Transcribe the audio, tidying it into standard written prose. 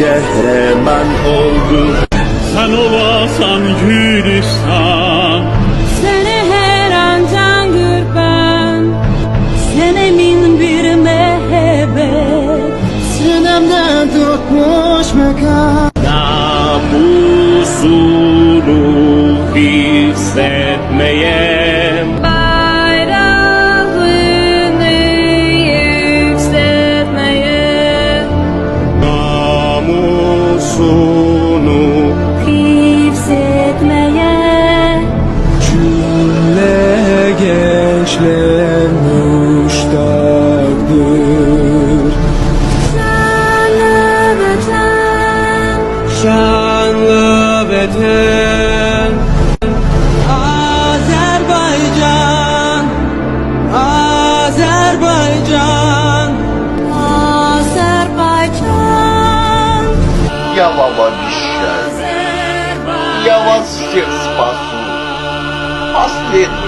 qəhrəman oldu. Sən olasan Gülistan, sənə hər an can qurban, sənə min bir məhəbbət, Sinəmdən tutmuş məkan. namusunu hissetmeyem. bayrağını yükseltmeye, Namusunu hissetmeye, Cümlə gençlər müştaqdır. şanlı vətən, Şanlı vətən Azərbaycan, Azərbaycan. Azərbaycan, Я вам обещаю, я вас всех спасу. Последний